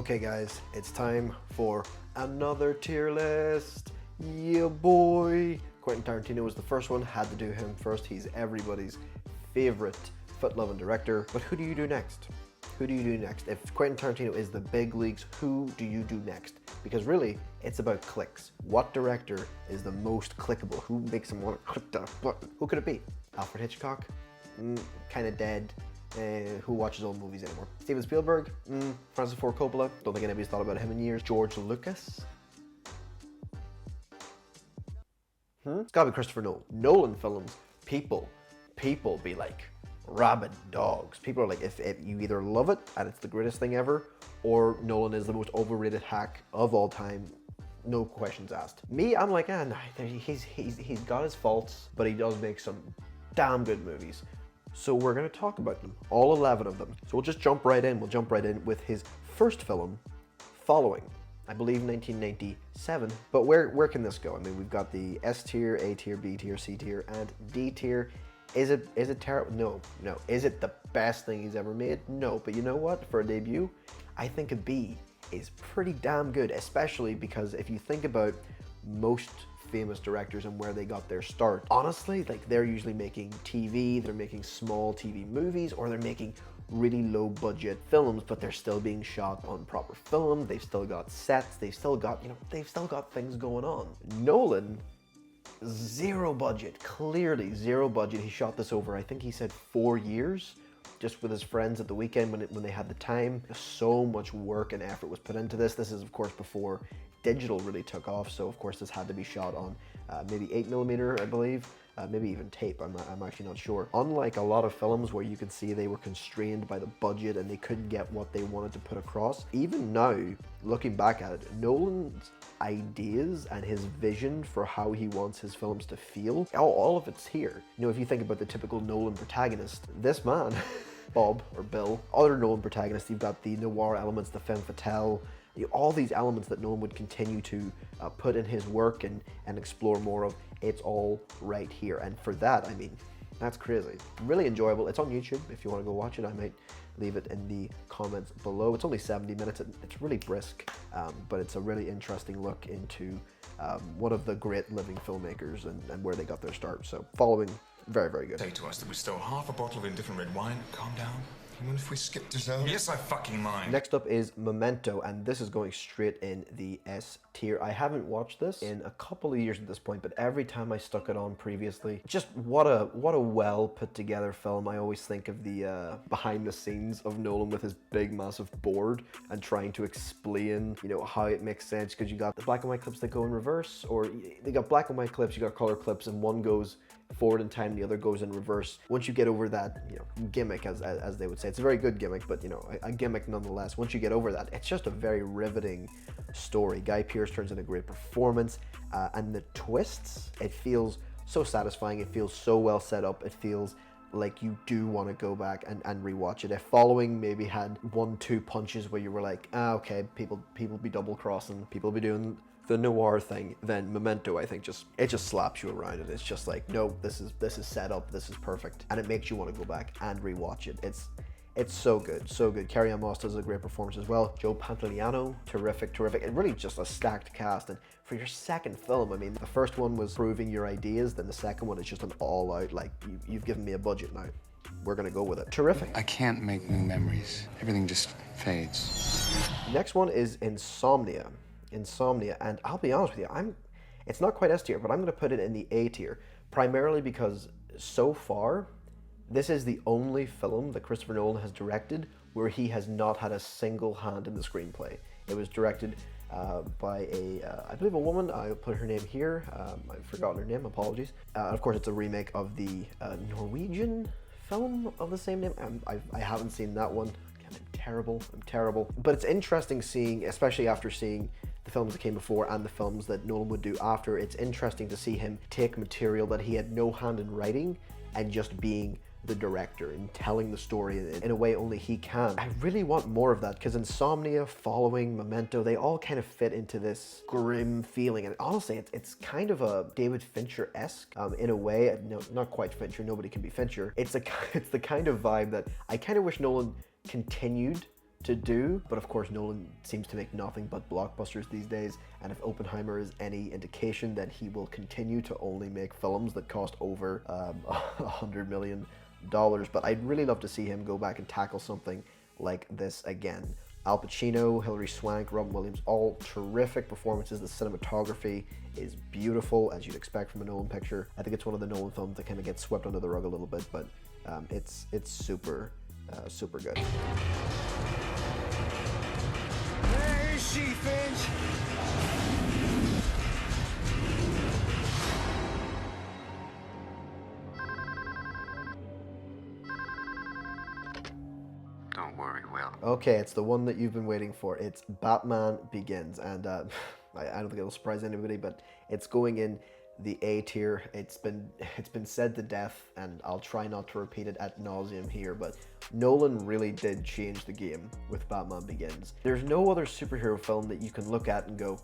Okay guys, it's time for another tier list. Yeah boy. Quentin Tarantino was the first one, had to do him first. He's everybody's favorite foot-loving director. But who do you do next? Who do you do next? If Quentin Tarantino is the big leagues, who do you do next? Because really, it's about clicks. What director is the most clickable? Who makes them want to click that button? Who could it be? Alfred Hitchcock? Kind of dead. Who watches old movies anymore? Steven Spielberg? Francis Ford Coppola? Don't think anybody's thought about him in years. George Lucas? It's gotta be Christopher Nolan. Nolan films, people be like rabid dogs. People are like, if you either love it and it's the greatest thing ever, or Nolan is the most overrated hack of all time, no questions asked. Me, I'm like, nah, he's got his faults, but he does make some damn good movies. So we're gonna talk about them, all 11 of them. So we'll just jump right in. We'll jump right in with his first film, Following. I believe 1997, but where can this go? I mean, we've got the S tier, A tier, B tier, C tier, and D tier. Is it terrible? No. Is it the best thing he's ever made? No, but you know what? For a debut, I think a B is pretty damn good, especially because if you think about most famous directors and where they got their start, honestly, like they're usually making TV, they're making small TV movies, or they're making really low budget films, but they're still being shot on proper film. They've still got sets, they've still got things going on. Nolan, zero budget, clearly zero budget. He shot this over, I think he said 4 years, just with his friends at the weekend when they had the time. So much work and effort was put into this. This is of course before digital really took off, so of course this had to be shot on maybe 8mm, I believe, maybe even tape. I'm actually not sure. Unlike a lot of films where you can see they were constrained by the budget and they couldn't get what they wanted to put across, even now, looking back at it, Nolan's ideas and his vision for how he wants his films to feel, all of it's here. You know, if you think about the typical Nolan protagonist, this man, Bob or Bill, other Nolan protagonists, you've got the noir elements, the femme fatale, all these elements that Nolan would continue to put in his work and explore more of. It's all right here, and for that, I mean, that's crazy. Really enjoyable. It's on YouTube if you want to go watch it. I might leave it in the comments below. It's only 70 minutes. It's really brisk, but it's a really interesting look into one of the great living filmmakers and where they got their start. So Following, very, very good. Say to us that we stole half a bottle of indifferent red wine. Calm down. Even if we skip dessert? Yes, I fucking mind. Next up is Memento, and this is going straight in the S tier. I haven't watched this in a couple of years at this point, but every time I stuck it on previously, just what a well put together film. I always think of the behind the scenes of Nolan with his big massive board and trying to explain, you know, how it makes sense, because you got the black and white clips that go in reverse, or they got black and white clips, you got color clips, and one goes forward in time, the other goes in reverse. Once you get over that, you know, gimmick, as they would say, it's a very good gimmick, but you know, a gimmick nonetheless. Once you get over that, it's just a very riveting story. Guy Pearce turns in a great performance, and the twists, it feels so satisfying. It feels so well set up. It feels like you do want to go back and rewatch it. If Following maybe had 1-2 punches where you were like, okay, people be double crossing, people be doing the noir thing, then Memento, I think, it just slaps you around, and it's just like, no, this is set up, this is perfect, and it makes you want to go back and rewatch it. It's so good, so good. Carrie-Anne Moss does a great performance as well. Joe Pantoliano, terrific. It really just a stacked cast, and for your second film, I mean, the first one was proving your ideas, then the second one is just an all-out, like, you've given me a budget now, we're gonna go with it. Terrific. I can't make new memories. Everything just fades. Next one is Insomnia, and I'll be honest with you, it's not quite S tier, but I'm gonna put it in the A tier, primarily because so far, this is the only film that Christopher Nolan has directed where he has not had a single hand in the screenplay. It was directed by I believe a woman. I'll put her name here. I've forgotten her name, apologies. Of course, it's a remake of the Norwegian film of the same name. I haven't seen that one. I'm terrible. But it's interesting seeing, especially after seeing the films that came before and the films that Nolan would do after, it's interesting to see him take material that he had no hand in writing and just being the director and telling the story in a way only he can. I really want more of that, because Insomnia, Following, Memento, they all kind of fit into this grim feeling, and honestly it's kind of a David Fincher-esque in a way. No, not quite Fincher, nobody can be Fincher. It's the kind of vibe that I kind of wish Nolan continued to do, but of course Nolan seems to make nothing but blockbusters these days, and if Oppenheimer is any indication, then he will continue to only make films that cost over $100 million. But I'd really love to see him go back and tackle something like this again. Al Pacino, Hilary Swank, Robin Williams, all terrific performances. The cinematography is beautiful, as you'd expect from a Nolan picture. I think it's one of the Nolan films that kind of gets swept under the rug a little bit, but it's super good. There is she, Finch! Don't worry, Will. Okay, it's the one that you've been waiting for. It's Batman Begins, and I don't think it'll surprise anybody, but it's going in the A tier. It's been said to death, and I'll try not to repeat it ad nauseum here, but Nolan really did change the game with Batman Begins. There's no other superhero film that you can look at and go,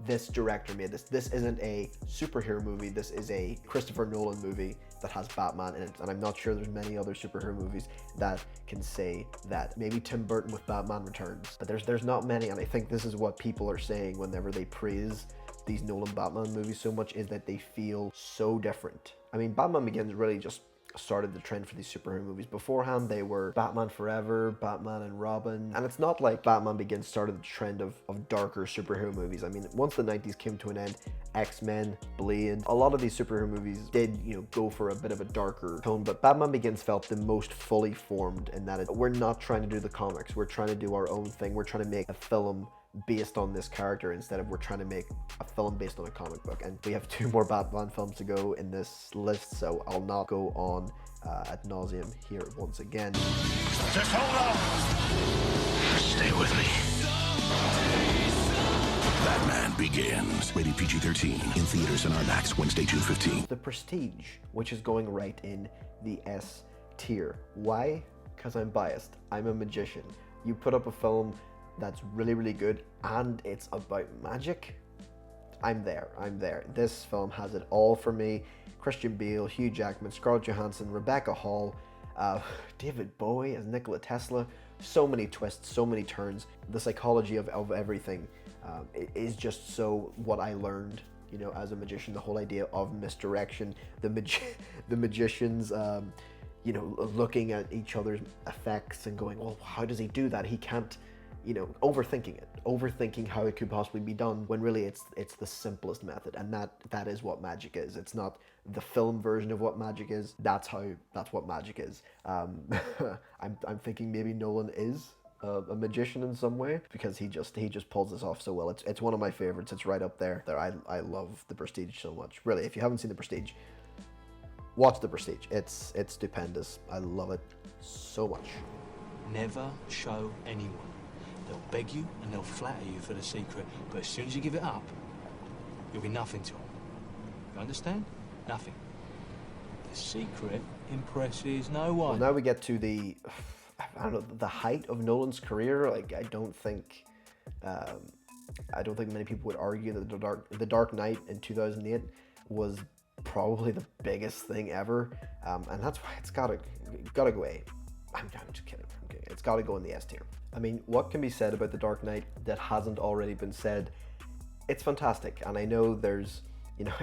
this director made this. This isn't a superhero movie. This is a Christopher Nolan movie that has Batman in it. And I'm not sure there's many other superhero movies that can say that. Maybe Tim Burton with Batman Returns, but there's not many. And I think this is what people are saying whenever they praise these Nolan Batman movies so much, is that they feel so different. I mean, Batman Begins really just started the trend for these superhero movies. Beforehand, they were Batman Forever, Batman and Robin, and it's not like Batman Begins started the trend of darker superhero movies. I mean, once the 90s came to an end, X-Men, Blade, a lot of these superhero movies did, go for a bit of a darker tone, but Batman Begins felt the most fully formed in that we're not trying to do the comics, we're trying to do our own thing, we're trying to make a film based on this character instead of we're trying to make a film based on a comic book. And we have 2 more Batman films to go in this list, so I'll not go on ad nauseum here once again. Just hold on! Stay with me. Batman Begins. Rated PG-13. In theaters and IMAX Wednesday, June 15th. The Prestige, which is going right in the S tier. Why? Because I'm biased. I'm a magician. You put up a film that's really, really good and it's about magic, I'm there. This film has it all for me. Christian Bale, Hugh Jackman, Scarlett Johansson, Rebecca Hall, David Bowie as Nikola Tesla. So many twists, so many turns. The psychology of everything is just so what I learned, as a magician. The whole idea of misdirection, the magicians, looking at each other's effects and going, well, how does he do that? He can't, overthinking how it could possibly be done, when really it's the simplest method, and that is what magic is. It's not the film version of what magic is. That's what magic is. I'm thinking maybe Nolan is a magician in some way, because he just pulls this off so well. It's one of my favorites. It's right up there. I love The Prestige so much. Really, if you haven't seen The Prestige, watch The Prestige. It's stupendous. I love it so much. Never show anyone. They'll beg you and they'll flatter you for the secret, but as soon as you give it up, you'll be nothing to them. You understand? Nothing. The secret impresses no one. Well, now we get to the height of Nolan's career. Like, I don't think many people would argue that The Dark Knight in 2008 was probably the biggest thing ever, and that's why it's gotta go A. I'm just kidding. It's got to go in the S tier. I mean, what can be said about The Dark Knight that hasn't already been said? It's fantastic, and I know there's,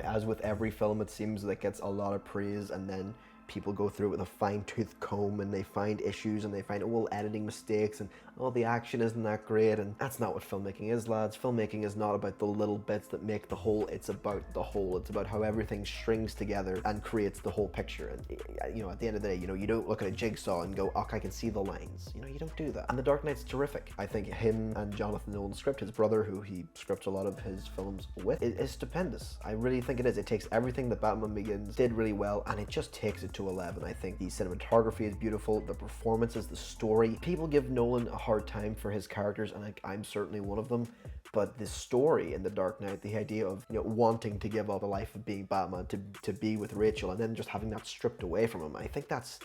as with every film, it seems that gets a lot of praise, and then people go through it with a fine-tooth comb and they find issues and they find, editing mistakes and, the action isn't that great. And that's not what filmmaking is, lads. Filmmaking is not about the little bits that make the whole. It's about the whole. It's about how everything strings together and creates the whole picture. And, at the end of the day, you don't look at a jigsaw and go, I can see the lines. You don't do that. And The Dark Knight's terrific. I think him and Jonathan Nolan's script, his brother, who he scripts a lot of his films with, is stupendous. I really think it is. It takes everything that Batman Begins did really well, and it just takes it to 11. I think the cinematography is beautiful, the performances, the story. People give Nolan a hard time for his characters, and I'm certainly one of them, but the story in The Dark Knight, the idea of wanting to give up the life of being Batman to be with Rachel and then just having that stripped away from him, I think that's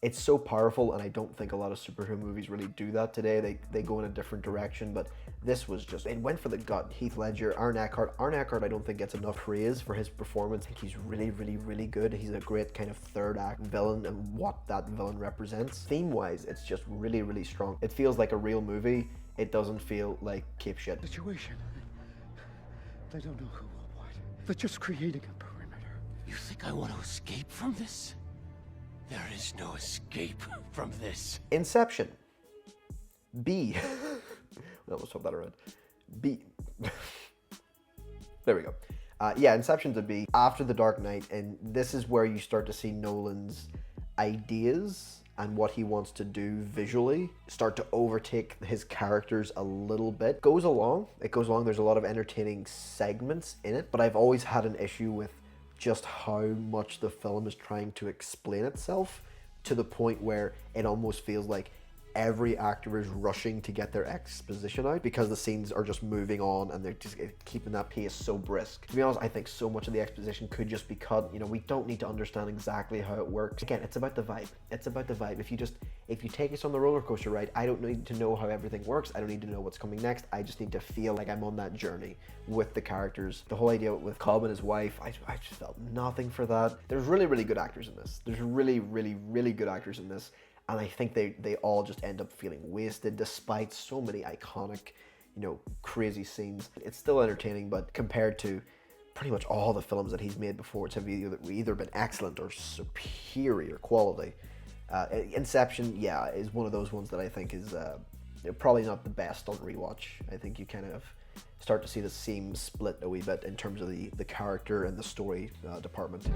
It's so powerful, and I don't think a lot of superhero movies really do that today. They go in a different direction, but this was just, it went for the gut. Heath Ledger, Aaron Eckhart. Aaron Eckhart, I don't think gets enough praise for his performance. I think he's really, really, really good. He's a great kind of third act villain and what that villain represents. Theme-wise, it's just really, really strong. It feels like a real movie. It doesn't feel like cape shit. Situation. They don't know who or what. They're just creating a perimeter. You think I want to escape from this? There is no escape from this. Inception. B. I almost swapped that around. B. There we go. Yeah, Inception's a B. After The Dark Knight, and this is where you start to see Nolan's ideas and what he wants to do visually start to overtake his characters a little bit. It goes along. There's a lot of entertaining segments in it, but I've always had an issue with just how much the film is trying to explain itself, to the point where it almost feels like every actor is rushing to get their exposition out because the scenes are just moving on and they're just keeping that pace so brisk. To be honest, I think so much of the exposition could just be cut. You know, we don't need to understand exactly how it works. Again, it's about the vibe. It's about the vibe. If you take us on the roller coaster ride, I don't need to know how everything works. I don't need to know what's coming next. I just need to feel like I'm on that journey with the characters. The whole idea with Cobb and his wife, I just felt nothing for that. There's really, really good actors in this. There's really, really, really good actors in this. And I think they all just end up feeling wasted despite so many iconic, you know, crazy scenes. It's still entertaining, but compared to pretty much all the films that he's made before, it's have either been excellent or superior quality. Inception, yeah, is one of those ones that I think is probably not the best on rewatch. I think you kind of start to see the seam split a wee bit in terms of the character and the story department.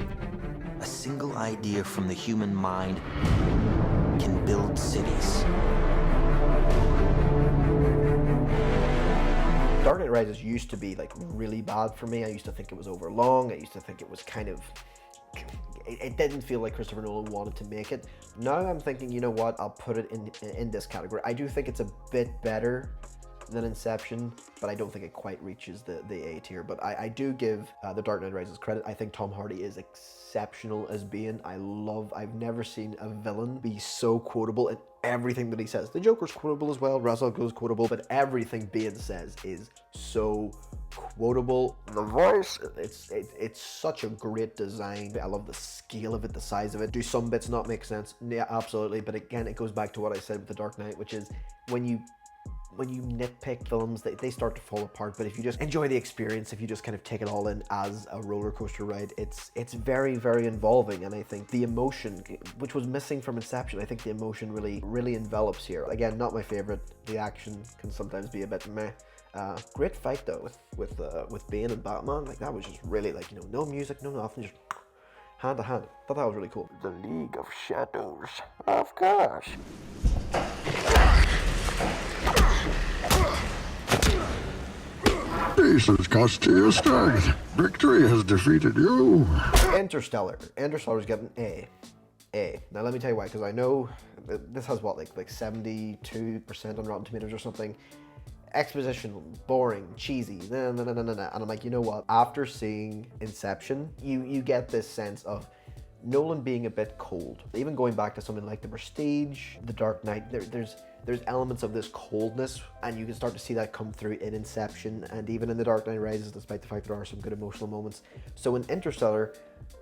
A single idea from the human mind can build cities. Dark Knight Rises used to be like really bad for me. I used to think it was overlong. I used to think it was kind of, it didn't feel like Christopher Nolan wanted to make it. Now I'm thinking, you know what, I'll put it in this category. I do think it's a bit better than Inception, but I don't think it quite reaches the A tier. But I do give The Dark Knight Rises credit. I think Tom Hardy is exceptional as Bane. I've never seen a villain be so quotable in everything that he says. The Joker's quotable as well, Ra's al Ghul's quotable, but everything Bane says is so quotable. The voice, it's such a great design. I love the scale of it, the size of it. Do some bits not make sense? Yeah, absolutely. But again, it goes back to what I said with The Dark Knight, which is when you nitpick films, they start to fall apart. But if you just enjoy the experience, if you just kind of take it all in as a roller coaster ride, it's very, very involving. And I think the emotion, which was missing from Inception, I think the emotion really envelops here. Again, not my favorite. The action can sometimes be a bit meh. Great fight though with Bane and Batman. Like, that was just really, like, you know, no music, no nothing, just hand to hand. Thought that was really cool. The League of Shadows, of course. Jesus cost you your strength. Victory has defeated you. Interstellar. Interstellar's getting A. Now let me tell you why, because I know this has what, like 72% on Rotten Tomatoes or something. Exposition, boring, cheesy, and I'm like, you know what? After seeing Inception, you get this sense of Nolan being a bit cold. Even going back to something like The Prestige, The Dark Knight, there's elements of this coldness, and you can start to see that come through in Inception and even in The Dark Knight Rises, despite the fact there are some good emotional moments. So in Interstellar,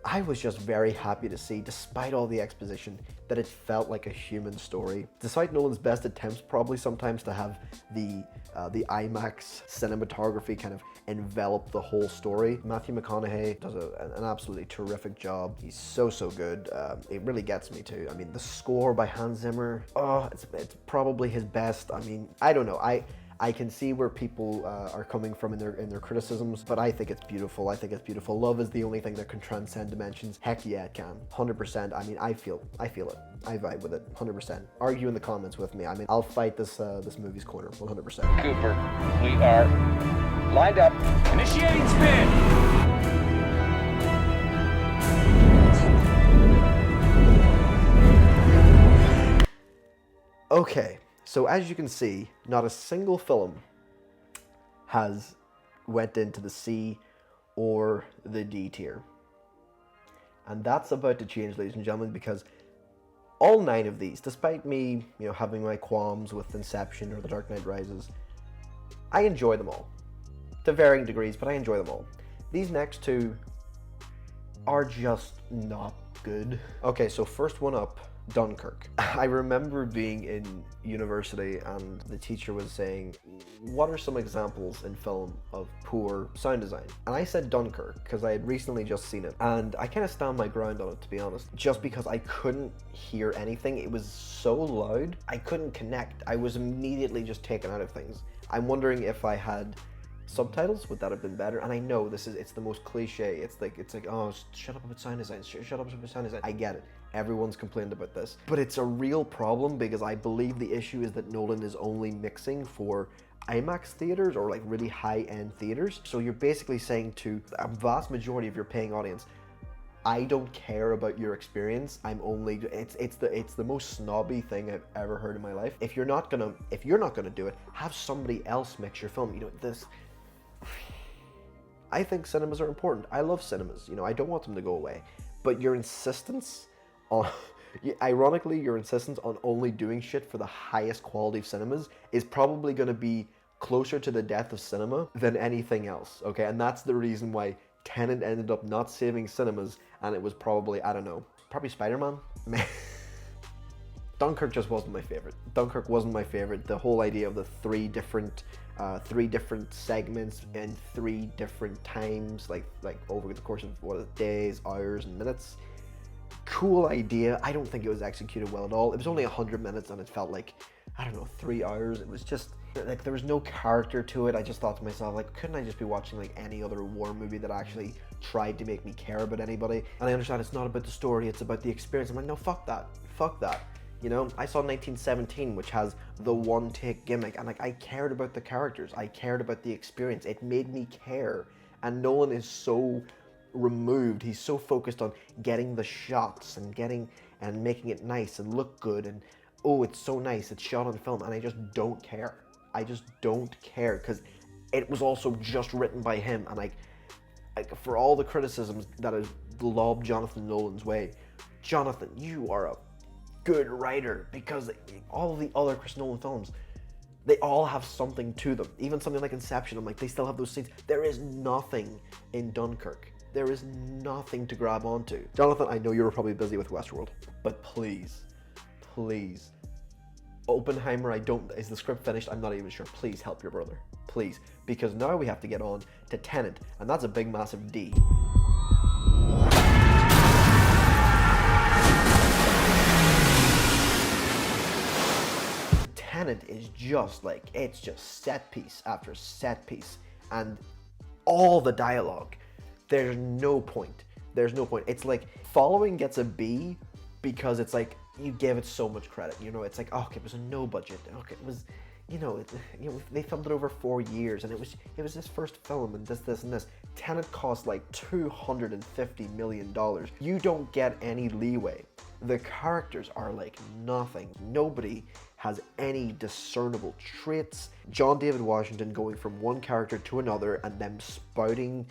I was just very happy to see, despite all the exposition, that it felt like a human story. Despite Nolan's best attempts probably sometimes to have the IMAX cinematography kind of envelop the whole story, Matthew McConaughey does an absolutely terrific job. He's so good. It really gets me too. I mean, the score by Hans Zimmer, it's probably his best. I mean, I don't know. I can see where people are coming from in their criticisms, but I think it's beautiful. I think it's beautiful. Love is the only thing that can transcend dimensions. Heck yeah, it can. 100%. I mean, I feel it. I vibe with it. 100%. Argue in the comments with me. I mean, I'll fight this movie's corner. 100%. Cooper, we are lined up. Initiating spin. Okay. So as you can see, not a single film has went into the C or the D tier. And that's about to change, ladies and gentlemen, because all 9 of these, despite me, having my qualms with Inception or The Dark Knight Rises, I enjoy them all. To varying degrees, but I enjoy them all. These next 2 are just not good. Okay, so first one up, Dunkirk. I remember being in university and the teacher was saying, what are some examples in film of poor sound design? And I said Dunkirk because I had recently just seen it, and I kind of stand my ground on it, to be honest, just because I couldn't hear anything. It was so loud, I couldn't connect. I was immediately just taken out of things. I'm wondering if I had subtitles, would that have been better? And I know it's the most cliche. It's like, oh, shut up about sound design, shut up about sound design. I get it. Everyone's complained about this. But it's a real problem because I believe the issue is that Nolan is only mixing for IMAX theaters or like really high-end theaters. So you're basically saying to a vast majority of your paying audience, I don't care about your experience. I'm only, it's the most snobby thing I've ever heard in my life. If you're not gonna do it, have somebody else mix your film. I think cinemas are important. I love cinemas. I don't want them to go away. But your insistence on, ironically, your insistence on only doing shit for the highest quality of cinemas is probably going to be closer to the death of cinema than anything else. Okay, and that's the reason why Tenet ended up not saving cinemas, and it was probably, I don't know, probably Spider-Man. Dunkirk just wasn't my favorite. Dunkirk wasn't my favorite. The whole idea of the three different segments in 3 different times, like over the course of days, hours, and minutes. Cool idea. I don't think it was executed well at all. It was only 100 minutes, and it felt like, I don't know, 3 hours. It was just like there was no character to it. I just thought to myself, like, couldn't I just be watching like any other war movie that actually tried to make me care about anybody? And I understand it's not about the story, it's about the experience. I'm like, no, fuck that. I saw 1917, which has the one-take gimmick, and like I cared about the characters, I cared about the experience. It made me care. And Nolan is so removed. He's so focused on getting the shots and making it nice and look good, and oh, it's so nice, it's shot on film, and I just don't care. I just don't care because it was also just written by him, and like for all the criticisms that is lobbed Jonathan Nolan's way, Jonathan, you are a good writer, because all of the other Chris Nolan films, they all have something to them. Even something like Inception, I'm like, they still have those scenes. There is nothing in Dunkirk. There is nothing to grab onto. Jonathan, I know you were probably busy with Westworld, but please, Oppenheimer, is the script finished? I'm not even sure. Please help your brother, please, because now we have to get on to Tenet, and that's a big, massive D. Tenet is just like, it's just set piece after set piece, and all the dialogue, there's no point. It's like Following gets a B because it's like you gave it so much credit. It's like, okay, it was a no budget. Okay, it was, they filmed it over 4 years, and it was his first film, and this and this. Tenet cost like $250 million. You don't get any leeway. The characters are like nothing. Nobody has any discernible traits. John David Washington going from one character to another and them spouting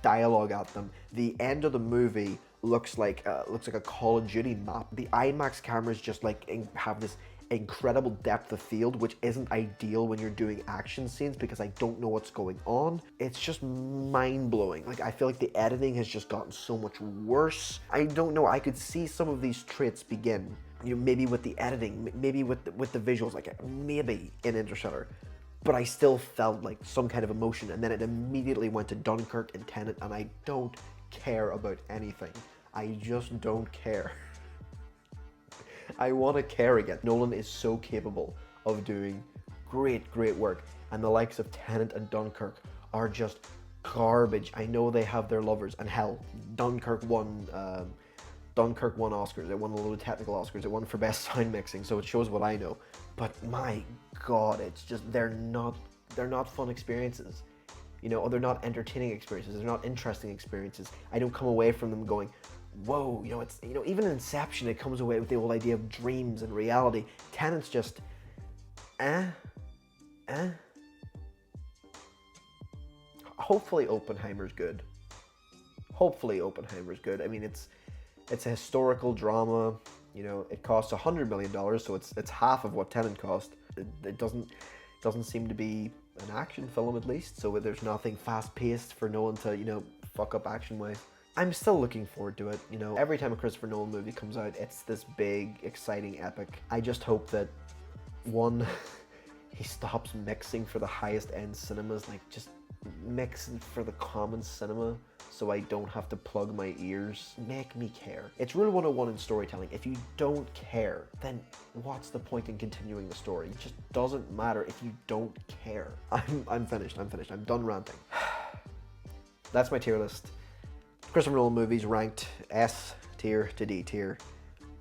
dialogue at them. The end of the movie looks like a Call of Duty map. The IMAX cameras just like have this incredible depth of field, which isn't ideal when you're doing action scenes because I don't know what's going on. It's just mind-blowing. Like, I feel like the editing has just gotten so much worse. I don't know, I could see some of these traits begin, maybe with the editing, maybe with the visuals, like maybe in Interstellar, but I still felt like some kind of emotion, and then it immediately went to Dunkirk and Tenet, and I don't care about anything. I just don't care. I want to care again. Nolan is so capable of doing great work, and the likes of Tenet and Dunkirk are just garbage. I know they have their lovers, and hell, Dunkirk won Oscars. It won a load of technical Oscars. It won for best sound mixing, so it shows what I know. But my God, it's just they're not fun experiences. They're not entertaining experiences. They're not interesting experiences. I don't come away from them going, whoa, it's, even in Inception, it comes away with the whole idea of dreams and reality. Tenet's just, Hopefully Oppenheimer's good. I mean, it's a historical drama. You know, it costs $100 million, so it's half of what Tenet cost. It doesn't seem to be an action film, at least, so there's nothing fast-paced for Nolan to, you know, fuck up action-wise. I'm still looking forward to it. You know, every time a Christopher Nolan movie comes out, it's this big, exciting epic. I just hope that, one, he stops mixing for the highest end cinemas, like just mixing for the common cinema, so I don't have to plug my ears. Make me care. It's rule 101 in storytelling. If you don't care, then what's the point in continuing the story? It just doesn't matter if you don't care. I'm finished. I'm done ranting. That's my tier list. Christopher Nolan movies ranked S tier to D tier.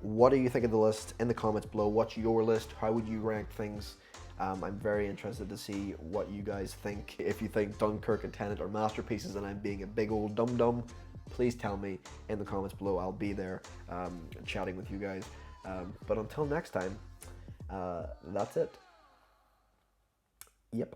What do you think of the list? In the comments below, what's your list? How would you rank things? I'm very interested to see what you guys think. If you think Dunkirk and Tenet are masterpieces and I'm being a big old dum-dum, please tell me in the comments below. I'll be there chatting with you guys. But until next time, that's it. Yep.